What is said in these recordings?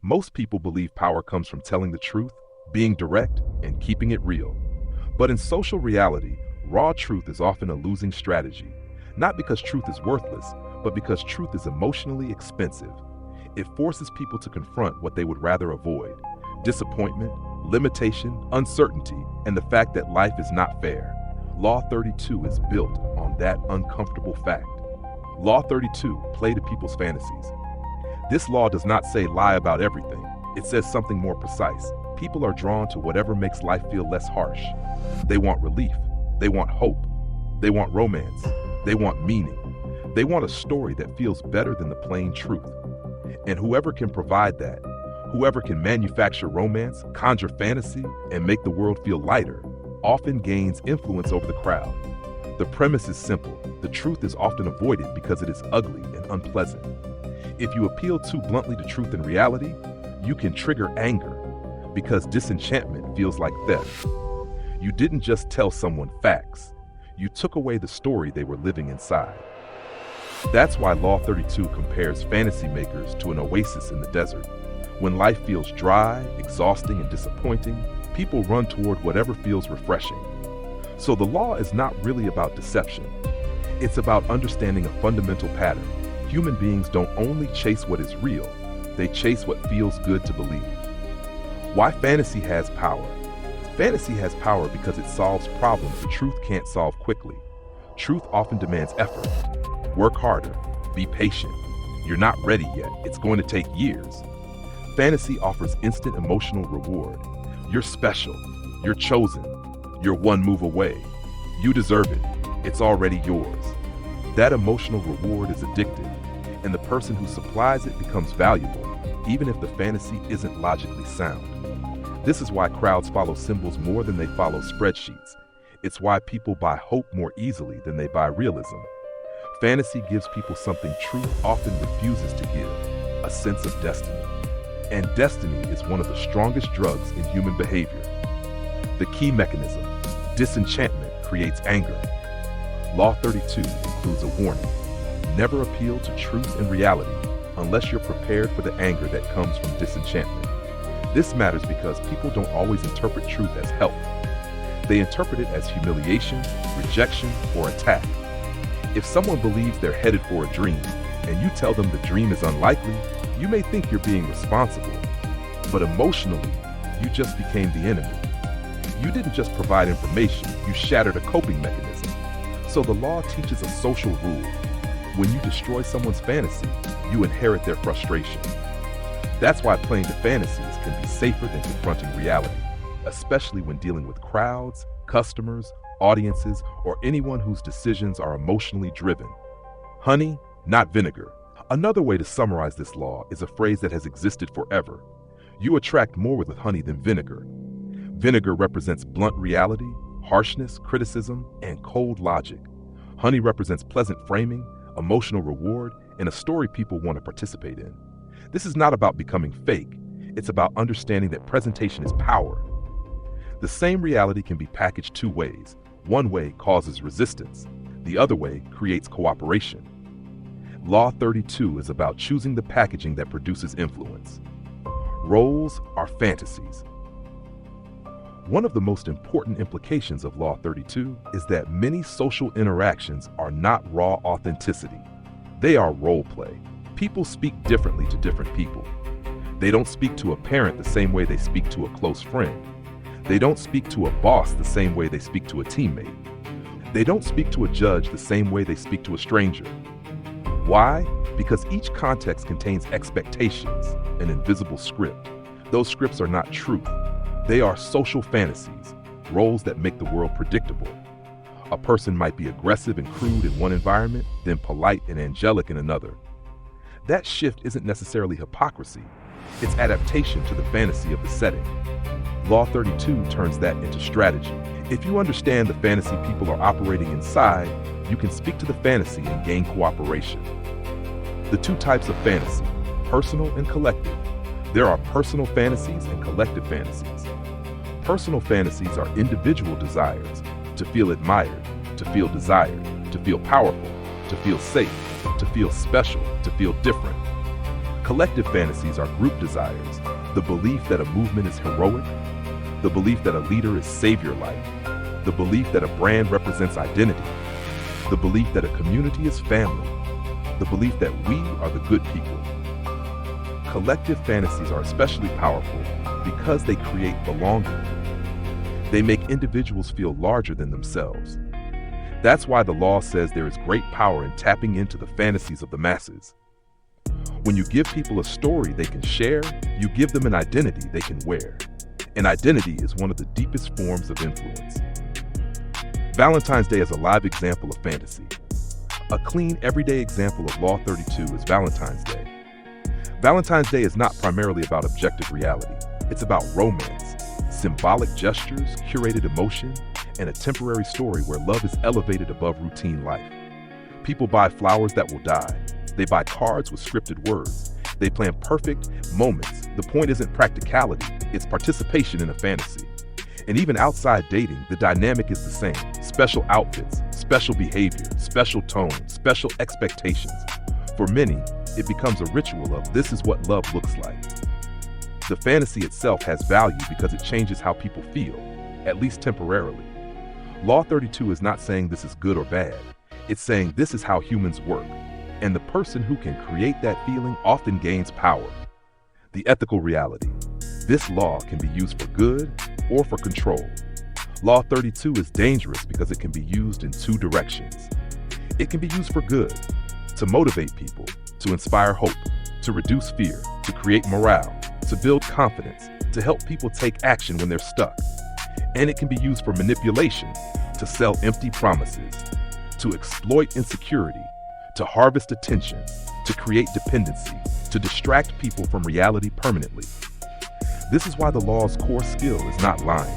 Most people believe power comes from telling the truth, being direct, and keeping it real. But in social reality, raw truth is often a losing strategy, not because truth is worthless, but because truth is emotionally expensive. It forces people to confront what they would rather avoid: disappointment, limitation, uncertainty, and the fact that life is not fair. Law 32 is built on that uncomfortable fact. Law 32, play to people's fantasies. This law does not say lie about everything. It says something more precise. People are drawn to whatever makes life feel less harsh. They want relief. They want hope. They want romance. They want meaning. They want a story that feels better than the plain truth. And whoever can provide that, whoever can manufacture romance, conjure fantasy, and make the world feel lighter, often gains influence over the crowd. The premise is simple. The truth is often avoided because it is ugly and unpleasant. If you appeal too bluntly to truth and reality, you can trigger anger, because disenchantment feels like theft. You didn't just tell someone facts. You took away the story they were living inside. That's why Law 32 compares fantasy makers to an oasis in the desert. When life feels dry, exhausting, and disappointing, people run toward whatever feels refreshing. So the law is not really about deception. It's about understanding a fundamental pattern. Human beings don't only chase what is real, they chase what feels good to believe. Why fantasy has power? Fantasy has power because it solves problems the truth can't solve quickly. Truth often demands effort. Work harder. Be patient. You're not ready yet. It's going to take years. Fantasy offers instant emotional reward. You're special. You're chosen. You're one move away. You deserve it. It's already yours. That emotional reward is addictive, and the person who supplies it becomes valuable, even if the fantasy isn't logically sound. This is why crowds follow symbols more than they follow spreadsheets. It's why people buy hope more easily than they buy realism. Fantasy gives people something truth often refuses to give: a sense of destiny. And destiny is one of the strongest drugs in human behavior. The key mechanism, disenchantment, creates anger. Law 32 includes a warning: never appeal to truth and reality unless you're prepared for the anger that comes from disenchantment. This matters because people don't always interpret truth as help. They interpret it as humiliation, rejection, or attack. If someone believes they're headed for a dream, and you tell them the dream is unlikely, you may think you're being responsible. But emotionally, you just became the enemy. You didn't just provide information, you shattered a coping mechanism. So the law teaches a social rule. When you destroy someone's fantasy, you inherit their frustration. That's why playing to fantasies can be safer than confronting reality, especially when dealing with crowds, customers, audiences, or anyone whose decisions are emotionally driven. Honey, not vinegar. Another way to summarize this law is a phrase that has existed forever. You attract more with honey than vinegar. Vinegar represents blunt reality, harshness, criticism, and cold logic. Honey represents pleasant framing, emotional reward, and a story people want to participate in. This is not about becoming fake. It's about understanding that presentation is power. The same reality can be packaged two ways. One way causes resistance. The other way creates cooperation. Law 32 is about choosing the packaging that produces influence. Roles are fantasies. One of the most important implications of Law 32 is that many social interactions are not raw authenticity. They are role play. People speak differently to different people. They don't speak to a parent the same way they speak to a close friend. They don't speak to a boss the same way they speak to a teammate. They don't speak to a judge the same way they speak to a stranger. Why? Because each context contains expectations, an invisible script. Those scripts are not truth. They are social fantasies, roles that make the world predictable. A person might be aggressive and crude in one environment, then polite and angelic in another. That shift isn't necessarily hypocrisy. It's adaptation to the fantasy of the setting. Law 32 turns that into strategy. If you understand the fantasy people are operating inside, you can speak to the fantasy and gain cooperation. The two types of fantasy, personal and collective. There are personal fantasies and collective fantasies. Personal fantasies are individual desires: to feel admired, to feel desired, to feel powerful, to feel safe, to feel special, to feel different. Collective fantasies are group desires, the belief that a movement is heroic, the belief that a leader is savior-like, the belief that a brand represents identity, the belief that a community is family, the belief that we are the good people. Collective fantasies are especially powerful because they create belonging. They make individuals feel larger than themselves. That's why the law says there is great power in tapping into the fantasies of the masses. When you give people a story they can share, you give them an identity they can wear. An identity is one of the deepest forms of influence. Valentine's Day is a live example of fantasy. A clean, everyday example of Law 32 is Valentine's Day. Valentine's Day is not primarily about objective reality. It's about romance, symbolic gestures, curated emotion, and a temporary story where love is elevated above routine life. People buy flowers that will die. They buy cards with scripted words. They plan perfect moments. The point isn't practicality, it's participation in a fantasy. And even outside dating, the dynamic is the same. Special outfits, special behavior, special tone, special expectations. For many, it becomes a ritual of this is what love looks like. The fantasy itself has value because it changes how people feel, at least temporarily. Law 32 is not saying this is good or bad. It's saying this is how humans work. And the person who can create that feeling often gains power. The ethical reality. This law can be used for good or for control. Law 32 is dangerous because it can be used in two directions. It can be used for good, to motivate people, to inspire hope, to reduce fear, to create morale, to build confidence, to help people take action when they're stuck. And it can be used for manipulation, to sell empty promises, to exploit insecurity, to harvest attention, to create dependency, to distract people from reality permanently. This is why the law's core skill is not lying.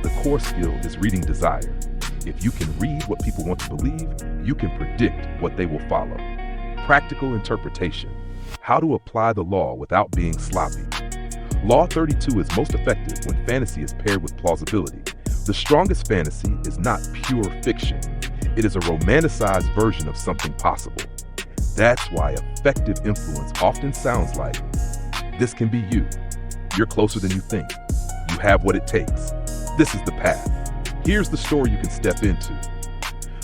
The core skill is reading desire. If you can read what people want to believe, you can predict what they will follow. Practical interpretation. How to apply the law without being sloppy. Law 32 is most effective when fantasy is paired with plausibility. The strongest fantasy is not pure fiction. It is a romanticized version of something possible. That's why effective influence often sounds like, this can be you. You're closer than you think. You have what it takes. This is the path. Here's the story you can step into.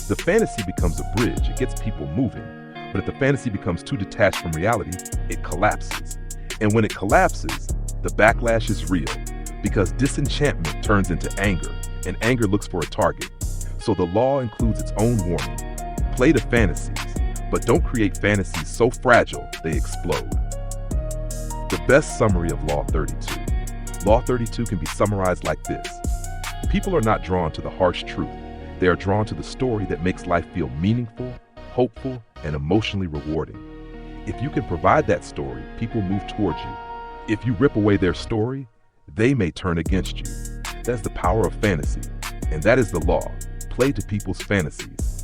The fantasy becomes a bridge. It gets people moving. But if the fantasy becomes too detached from reality, it collapses. And when it collapses, the backlash is real because disenchantment turns into anger, and anger looks for a target. So the law includes its own warning. Play the fantasies, but don't create fantasies so fragile they explode. The best summary of Law 32. Law 32 can be summarized like this. People are not drawn to the harsh truth. They are drawn to the story that makes life feel meaningful, hopeful, and emotionally rewarding. If you can provide that story, people move towards you. If you rip away their story, they may turn against you. That's the power of fantasy, and that is the law. Play to people's fantasies.